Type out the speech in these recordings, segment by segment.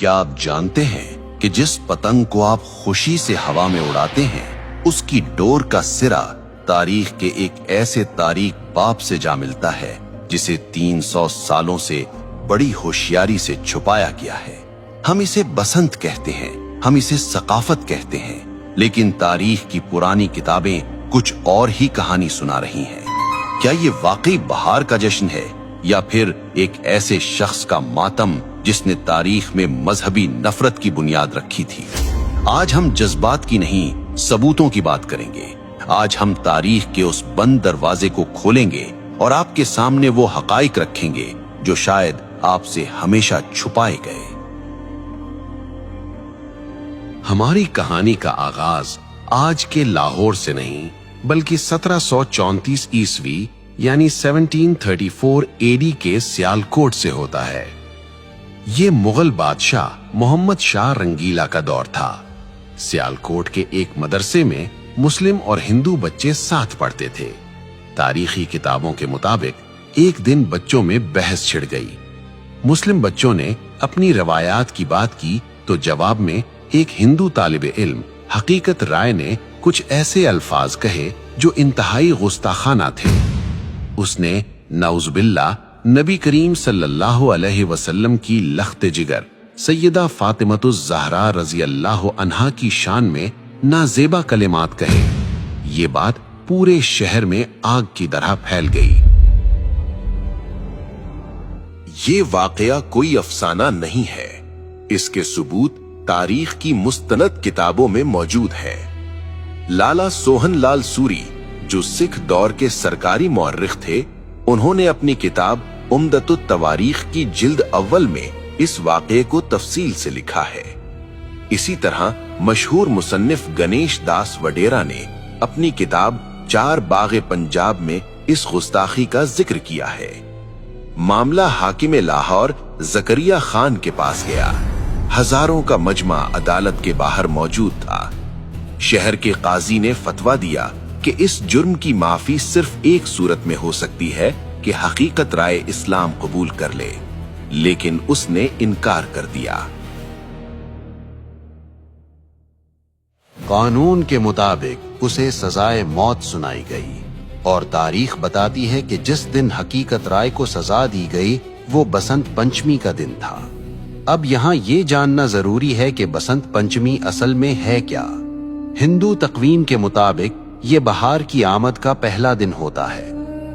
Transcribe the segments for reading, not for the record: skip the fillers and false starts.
क्या आप जानते हैं कि जिस पतंग को आप खुशी से हवा में उड़ाते हैं, उसकी डोर का सिरा तारीख के एक ऐसे तारीख बाप से जा मिलता है जिसे 300 सालों से बड़ी होशियारी से छुपाया गया है। हम इसे बसंत कहते हैं, हम इसे सकाफत कहते हैं, लेकिन तारीख की पुरानी किताबें कुछ और ही कहानी सुना रही हैं। क्या ये वाकई बहार का जश्न है या फिर एक ऐसे शख्स का मातम जिसने तारीख में मजहबी नफरत की बुनियाद रखी थी? आज हम जज्बात की नहीं, सबूतों की बात करेंगे। आज हम तारीख के उस बंद दरवाजे को खोलेंगे और आपके सामने वो हकाइक रखेंगे जो शायद आपसे हमेशा छुपाए गए। हमारी कहानी का आगाज आज के लाहौर से नहीं बल्कि 1734 ईस्वी यानी 1734 एडी के सियालकोट से होता है। ये मुगल बादशाह मोहम्मद शाह रंगीला का दौर था। सियालकोट के एक मदरसे में मुस्लिम और हिंदू बच्चे साथ पढ़ते थे। तारीखी किताबों के मुताबिक एक दिन बच्चों में बहस छिड़ गई। मुस्लिम बच्चों ने अपनी रवायात की बात की तो जवाब में एक हिंदू तालिबे इल्म हकीकत राय ने कुछ ऐसे अल्फाज कहे जो इंतहाई गुस्ताखाना थे। उसने नाउज़ुबिल्लाह नबी करीम सल्लल्लाहु अलैहि वसल्लम की लख्त जिगर सैयदा फातिमतुज़ ज़हरा रज़ी अल्लाह अन्हा की शान में नाजेबा कलिमात कहे। ये बात पूरे शहर में आग की तरह फैल गई। ये वाकया कोई अफसाना नहीं है, इसके सबूत तारीख की मुस्तनद किताबों में मौजूद है। लाला सोहन लाल सूरी जो सिख दौर के सरकारी मौर्रिख थे, उन्होंने अपनी किताब उम्दतुत तवारीख की जिल्द अव्वल में इस वाक़े को तफसील से लिखा है। इसी तरह मशहूर मुसन्निफ गणेश दास वडेरा ने अपनी किताब चार बाग़े पंजाब में इस गुस्ताखी का जिक्र किया है। मामला हाकिम लाहौर जकरिया खान के पास गया। हजारों का मजमा अदालत के बाहर मौजूद था। शहर के काजी ने फतवा दिया कि इस जुर्म की माफी सिर्फ एक सूरत में हो सकती है कि हकीकत राय इस्लाम कबूल कर ले, लेकिन उसने इनकार कर दिया। कानून के मुताबिक उसे सजाए मौत सुनाई गई और तारीख बताती है कि जिस दिन हकीकत राय को सजा दी गई वो बसंत पंचमी का दिन था। अब यहाँ ये जानना जरूरी है कि बसंत पंचमी असल में है क्या। हिंदू तकवीम के मुताबिक ये बहार की आमद का पहला दिन होता है।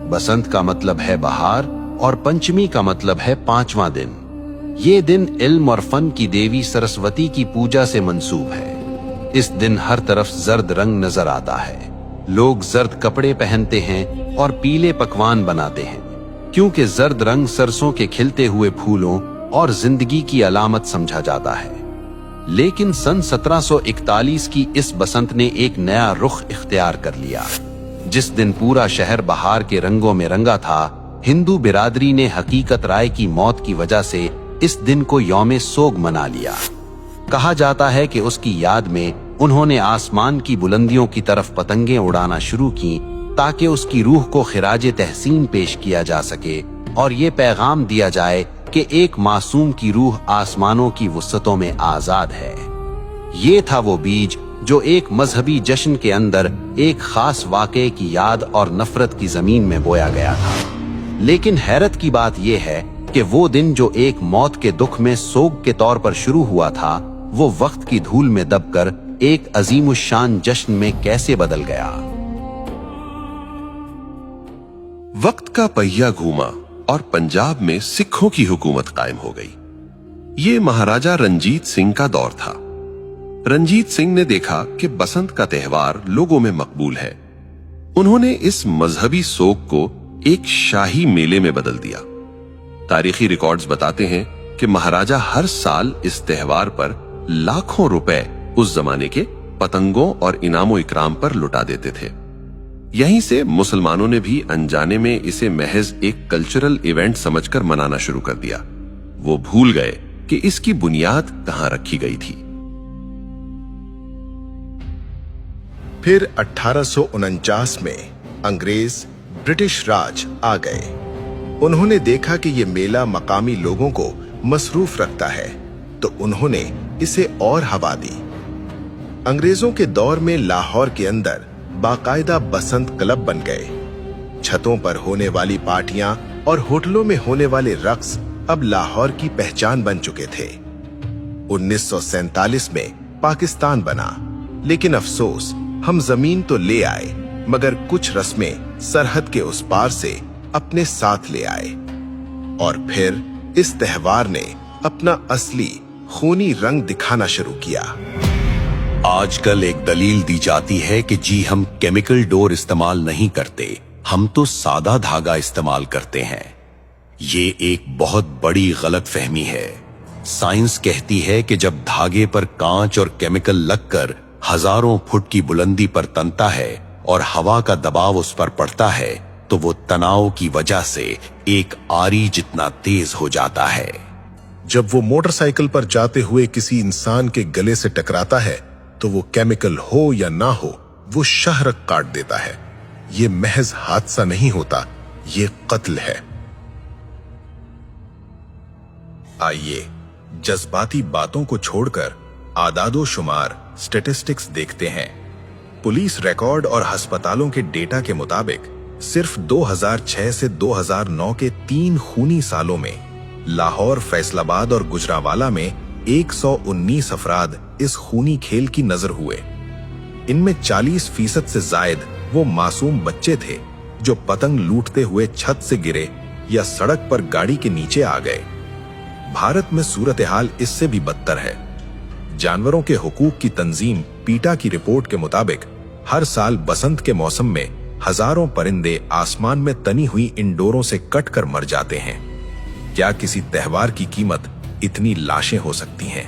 बसंत का मतलब है बहार और पंचमी का मतलब है पांचवा दिन। ये दिन इल्म और फन की देवी सरस्वती की पूजा से मंसूब है। इस दिन हर तरफ जर्द रंग नजर आता है। लोग जर्द कपड़े पहनते हैं और पीले पकवान बनाते हैं, क्योंकि जर्द रंग सरसों के खिलते हुए फूलों और जिंदगी की अलामत समझा जाता है। लेकिन सन 1741 की इस बसंत ने एक नया रुख इख्तियार कर लिया। जिस दिन पूरा शहर बहार के रंगों में रंगा था, हिंदू बिरादरी ने हकीकत राय की मौत की वजह से इस दिन को यौमे सोग मना लिया। कहा जाता है कि उसकी याद में उन्होंने आसमान की बुलंदियों की तरफ पतंगें उड़ाना शुरू की ताकि उसकी रूह को खिराज तहसीन पेश किया जा सके और ये पैगाम दिया जाए कि एक मासूम की रूह आसमानों की वुसअतों में आजाद है। ये था वो बीज जो एक मजहबी जश्न के अंदर एक खास वाक़े की याद और नफरत की जमीन में बोया गया था। लेकिन हैरत की बात यह है कि वो दिन जो एक मौत के दुख में सोग के तौर पर शुरू हुआ था, वो वक्त की धूल में दबकर एक अजीमुशान जश्न में कैसे बदल गया। वक्त का पहिया घूमा और पंजाब में सिखों की हुकूमत कायम हो गई। ये महाराजा रंजीत सिंह का दौर था। रंजीत सिंह ने देखा कि बसंत का त्यौहार लोगों में मकबूल है। उन्होंने इस मजहबी सोग को एक शाही मेले में बदल दिया। तारीखी रिकॉर्ड्स बताते हैं कि महाराजा हर साल इस त्यौहार पर लाखों रुपए उस जमाने के पतंगों और इनामो इकराम पर लुटा देते थे। यहीं से मुसलमानों ने भी अनजाने में इसे महज एक कल्चरल इवेंट समझकर मनाना शुरू कर दिया। वो भूल गए कि इसकी बुनियाद कहां रखी गई थी। फिर 1849 में अंग्रेज ब्रिटिश राज आ गए। उन्होंने देखा कि ये मेला मकामी लोगों को मसरूफ रखता है, तो उन्होंने इसे और हवा दी। अंग्रेजों के दौर में लाहौर के अंदर बाकायदा बसंत क्लब बन गए। छतों पर होने वाली पार्टियां और होटलों में होने वाले रक्स अब लाहौर की पहचान बन चुके थे। 1947 में पाकिस्तान बना, लेकिन अफसोस हम जमीन तो ले आए मगर कुछ रस्में सरहद के उस पार से अपने साथ ले आए। और फिर इस त्योहार ने अपना असली खूनी रंग दिखाना शुरू किया। आजकल एक दलील दी जाती है कि जी हम केमिकल डोर इस्तेमाल नहीं करते, हम तो सादा धागा इस्तेमाल करते हैं। ये एक बहुत बड़ी गलतफहमी है। साइंस कहती है कि जब धागे पर कांच और केमिकल लगकर हजारों फुट की बुलंदी पर तनता है और हवा का दबाव उस पर पड़ता है तो वो तनाव की वजह से एक आरी जितना तेज हो जाता है। जब वो मोटरसाइकिल पर जाते हुए किसी इंसान के गले से टकराता है तो वो केमिकल हो या ना हो, वो शाहरग काट देता है। ये महज हादसा नहीं होता, ये कत्ल है। आइए जज्बाती बातों को छोड़कर आदादो शुमार स्टैटिस्टिक्स देखते हैं। पुलिस रिकॉर्ड और अस्पतालों के डेटा के मुताबिक सिर्फ 2006 से 2009 के 3 खूनी सालों में लाहौर, फैसलाबाद और गुजरांवाला में 119 अफराद इस खूनी खेल की नजर हुए। इनमें 40% से जायद वो मासूम बच्चे थे जो पतंग लूटते हुए छत से गिरे या सड़क पर गाड़ी के नीचे आ गए। भारत में सूरत हाल इससे भी बदतर है। जानवरों के हुकूक की तंजीम पीटा की रिपोर्ट के मुताबिक हर साल बसंत के मौसम में हजारों परिंदे आसमान में तनी हुई इन डोरों से कटकर मर जाते हैं। क्या किसी त्योहार की कीमत इतनी लाशें हो सकती हैं?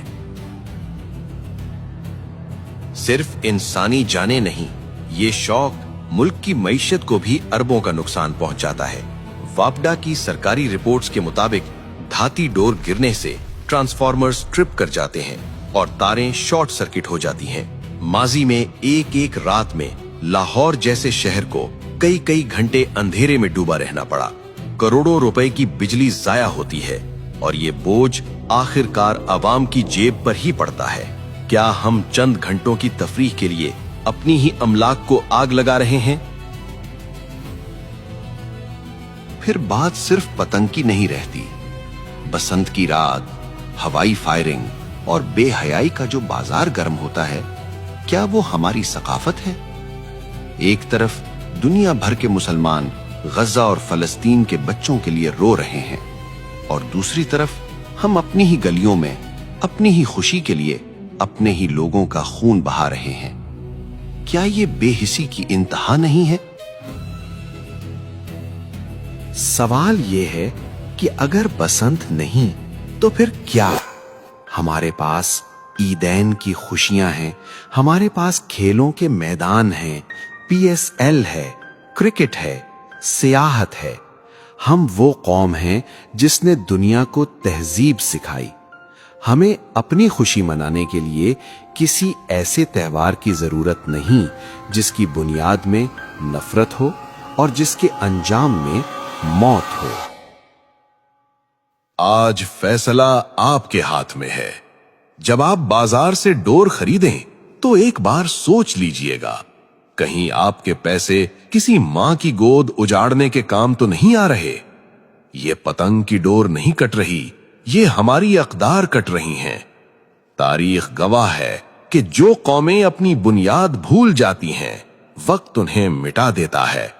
सिर्फ इंसानी जाने नहीं, ये शौक मुल्क की मईशत को भी अरबों का नुकसान पहुंचाता है। वापडा की सरकारी रिपोर्ट्स के मुताबिक धाती डोर गिरने से ट्रांसफार्मर्स ट्रिप कर जाते हैं और तारें शॉर्ट सर्किट हो जाती हैं। माजी में एक एक रात में लाहौर जैसे शहर को कई कई घंटे अंधेरे में डूबा रहना पड़ा। करोड़ों रुपए की बिजली जाया होती है और ये बोझ आखिरकार आवाम की जेब पर ही पड़ता है। क्या हम चंद घंटों की तफरीह के लिए अपनी ही अमलाक को आग लगा रहे हैं? फिर बात सिर्फ पतंग की नहीं रहती। बसंत की रात, हवाई फायरिंग और बेहयाई का जो बाजार गर्म होता है, क्या वो हमारी सकाफत है? एक तरफ दुनिया भर के मुसलमान गजा और फलस्तीन के बच्चों के लिए रो रहे हैं और दूसरी तरफ हम अपनी ही गलियों में अपनी ही खुशी के लिए अपने ही लोगों का खून बहा रहे हैं। क्या ये बेहिसी की इंतहा नहीं है? सवाल ये है कि अगर बसंत नहीं तो फिर क्या? हमारे पास ईदैन की खुशियां हैं, हमारे पास खेलों के मैदान हैं, PSL है, क्रिकेट है, सियाहत है। हम वो कौम हैं जिसने दुनिया को तहजीब सिखाई। हमें अपनी खुशी मनाने के लिए किसी ऐसे त्योहार की जरूरत नहीं जिसकी बुनियाद में नफरत हो और जिसके अंजाम में मौत हो। आज फैसला आपके हाथ में है। जब आप बाजार से डोर खरीदें तो एक बार सोच लीजिएगा, कहीं आपके पैसे किसी मां की गोद उजाड़ने के काम तो नहीं आ रहे। ये पतंग की डोर नहीं कट रही, ये हमारी अकदार कट रही हैं। तारीख गवाह है कि जो कौमें अपनी बुनियाद भूल जाती हैं, वक्त उन्हें मिटा देता है।